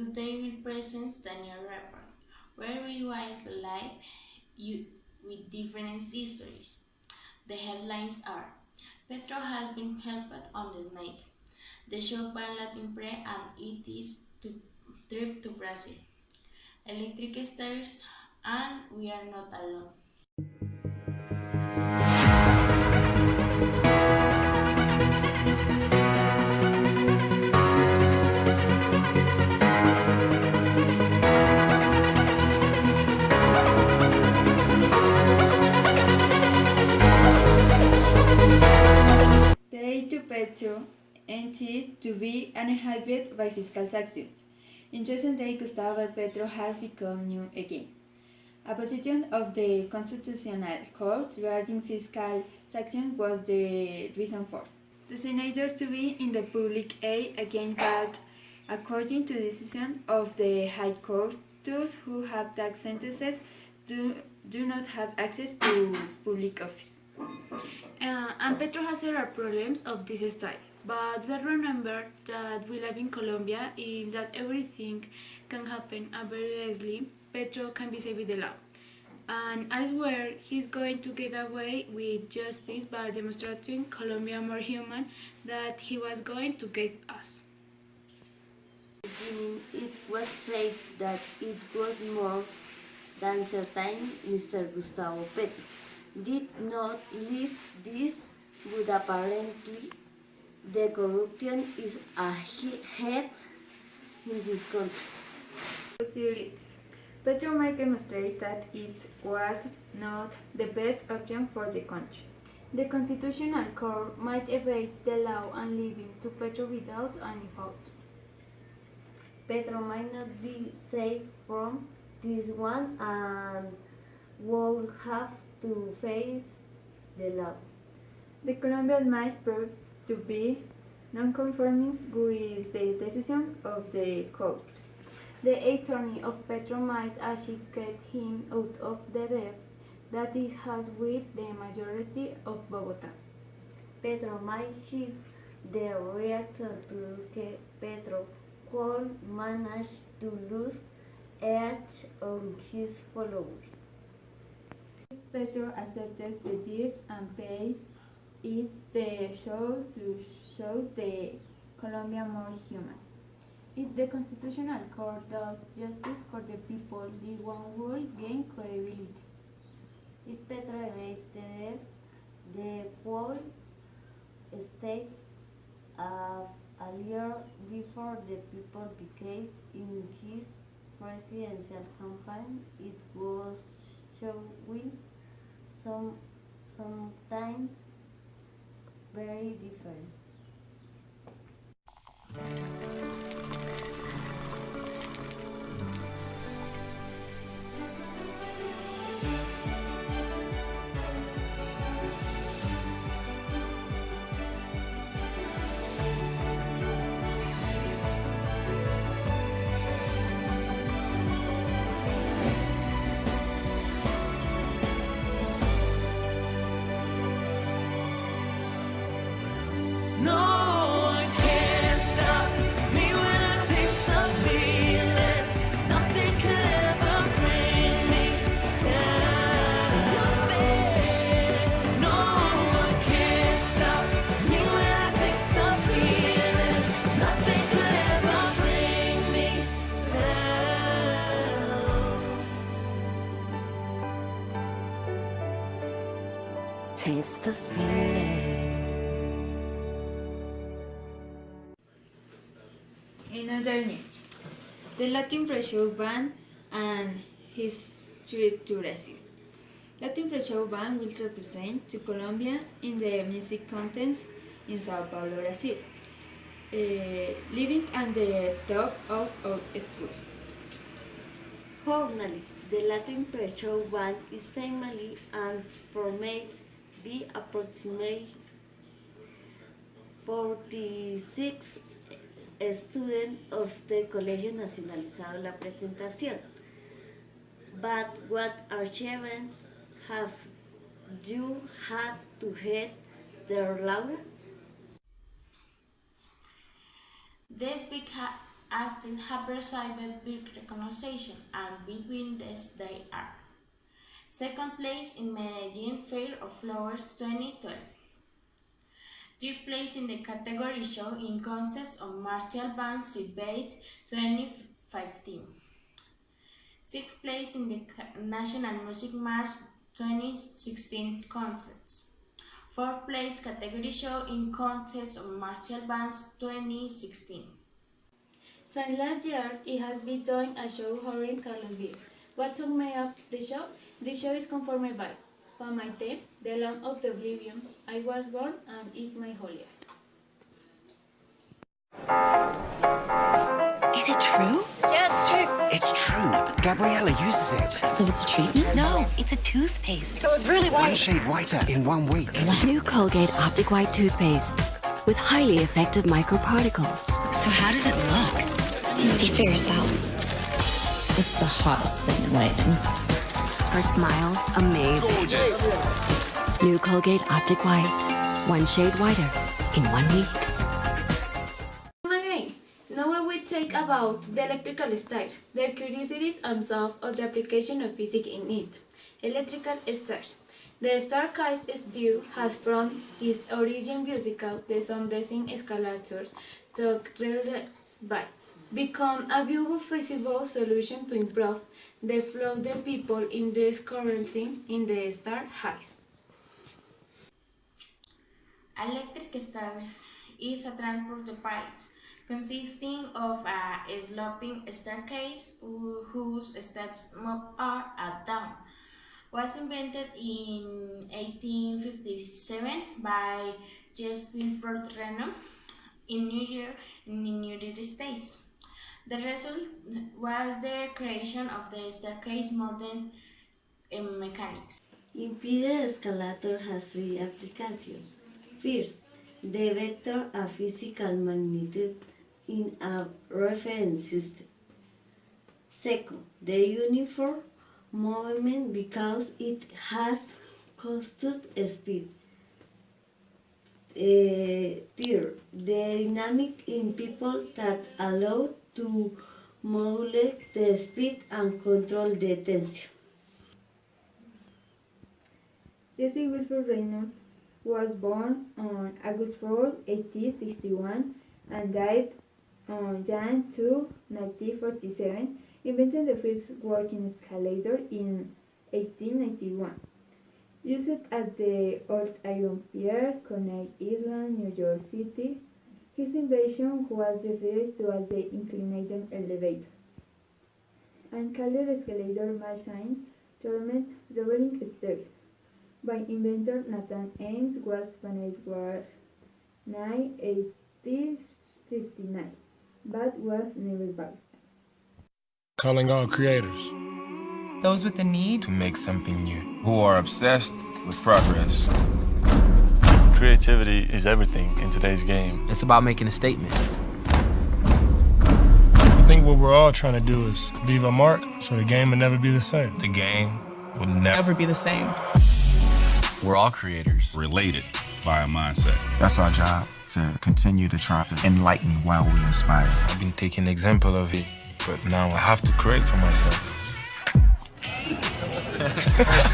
Today we present the new report, where we write life you with different histories. The headlines are: Petro has been helped on the snake. The show by Latin Pre and it is to trip to Brazil. Electric stairs and we are not alone. The aid to Petro intended to be inhibited by fiscal sanctions. In recent days, Gustavo Petro has become new again. A position of the Constitutional Court regarding fiscal sanctions was the reason for the senators to be in the public eye again, but according to the decision of the High Court, those who have tax sentences do not have access to public office. And Petro has several problems of this style. But let's remember that we live in Colombia and that everything can happen and very easily Petro can be saved with the law. And I swear he's going to get away with justice by demonstrating Colombia more human that he was going to get us. It was said that it was more than certain Mr. Gustavo Petro did not leave this, but apparently the corruption is ahead in this country. Petro might demonstrate that it was not the best option for the country. The Constitutional Court might evade the law and leave him to Petro without any fault. Petro might not be safe from this one and will have to face the law. The Colombians might prove to be non-conforming with the decision of the court. The attorney of Petro might actually get him out of the debt that it has with the majority of Bogota. Petro might shift the reaction to Petro could manage to lose edge on his followers. If Petro accepts the debt and pays it, the show to show the Colombia more human. If the Constitutional Court does justice for the people, the one will gain credibility. If Petro evades the debt, the whole state a year before the people became in his presidential campaign, it was showing sometimes very different. Taste the feeling. In other news, the Latin Pre-Show Band and his trip to Brazil. Latin Pre-Show Band will represent to Colombia in the music contest in Sao Paulo, Brazil, living at the top of our school. Journalists, the Latin Pre-Show Band is family and formed by approximately 46 students of the Colegio Nacionalizado La Presentación. But what achievements have you had to hit there, Laura? This big still have received big recognition, and between these they are second place in Medellin Fair of Flowers 2012, third place in the category Show in Contest of Martial Bands Debate 2015, sixth place in the National Music March 2016 contest, fourth place category Show in Contest of Martial Bands 2016. Since last year, it has been doing a show honoring Carlos Vives. What took me up the show? The show is conformed by Pamaite, The Land of the Oblivion, I Was Born, and It's My Holia. Is it true? Yeah, it's true. It's true. Gabriella uses it. So it's a treatment? No, it's a toothpaste. So it's really One white. shade whiter in 1 week. New Colgate Optic White toothpaste with highly effective microparticles. So how does it look? See for yourself. It's the hottest thing in whitening. Her smile's amazing. Gorgeous. New Colgate Optic White. 1 shade whiter in 1 week. Again, now we take about the electrical stars, their curiosities and some of the application of physics in it. Electrical stars. The star case stew has from its origin musical, the some design escalators to by become a feasible solution to improve the flow of the people in this currently in the star highs. Electric stars is a transport device consisting of a sloping staircase whose steps move up and down. Was invented in 1857 by J. Wilford Reno in New York, in the United States. The result was the creation of the staircase modern mechanics. Impeded escalator has 3 applications. First, the vector a physical magnitude in a reference system. Second, the uniform movement because it has constant speed. Third, the dynamic in people that allow to modulate the speed and control the tension. Jesse Wilford Reynolds was born on August 4, 1861 and died on Jan 2, 1947, invented the first working escalator in 1891. Used at the Old Iron Pier, Coney Island, New York City, his invention was referred to as the inclination elevator, and called escalator machine termed rolling stairs by inventor Nathan Ames was finished was 1859, but was never built. Calling all creators Those with the need to make something new. who are obsessed with progress. Creativity is everything in today's game. It's about making a statement. I think what we're all trying to do is leave a mark so the game will never be the same. The game will never never be the same. We're all creators, related by a mindset. That's our job, to continue to try to enlighten while we inspire. I've been taking example of it, but now I have to create for myself.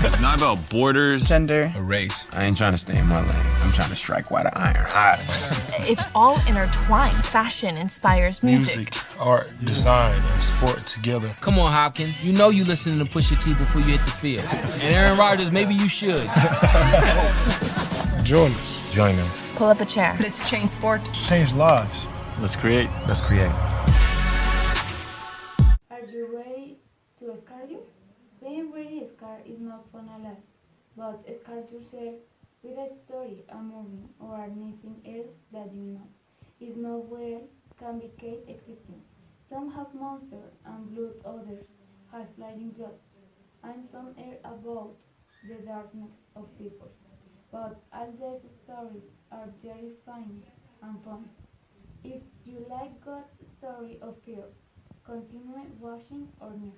It's not about borders, Gender. A race. I ain't trying to stay in my lane. I'm trying to strike while the iron hot. It's all intertwined. Fashion inspires Music, art, design, and sport together. Come on, Hopkins. You know you listening to Pusha T before you hit the field. And Aaron Rodgers, maybe you should. Join us. Join us. Pull up a chair. Let's change sport. Change lives. Let's create. Let's create. Are you ready to scar you? Being really scared is not fun at all, but scar yourself with a story, a movie, or anything else that you know is nowhere can be kept exciting. Some have monsters and blood, others have flying clothes, and some are about the darkness of people. But all these stories are terrifying and fun. If you like God's story of fear, continue watching our news.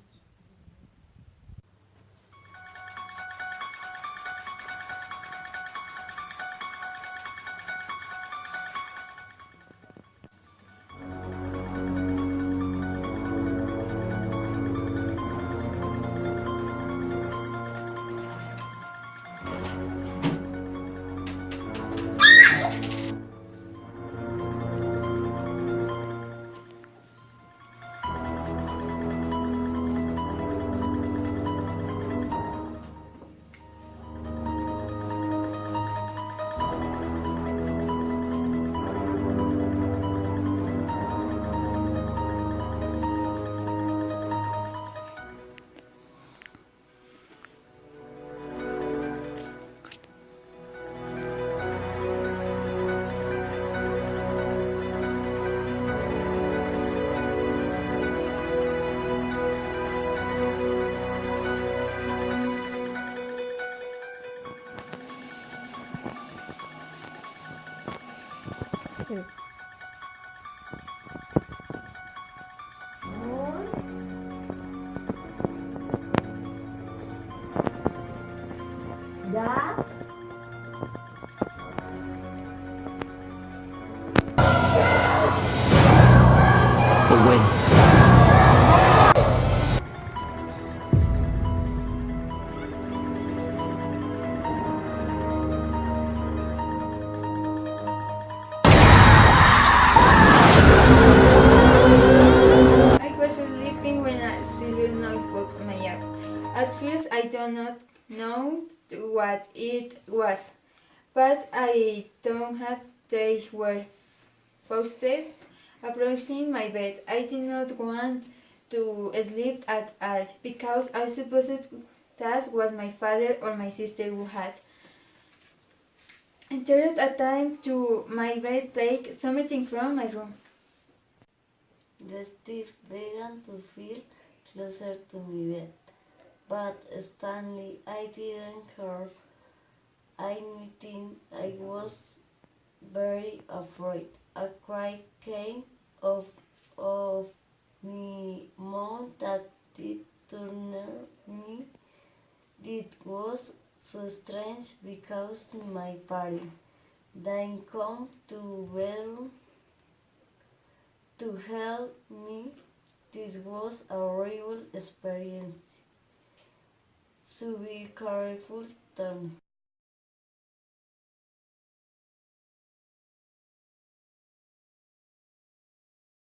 a silver notebook made up. At first, I did not know what it was, but I thought they were faucets approaching my bed. I did not want to sleep at all, because I supposed that was my father or my sister who had entered a time to my bed take something from my room. The Steve began to feel closer to my bed, but Stanley, I didn't hear anything. I was very afraid. A cry came of my mom that did turn me. It was so strange because my parents didn't come to bedroom to help me. This was a horrible experience. So be careful, Tom.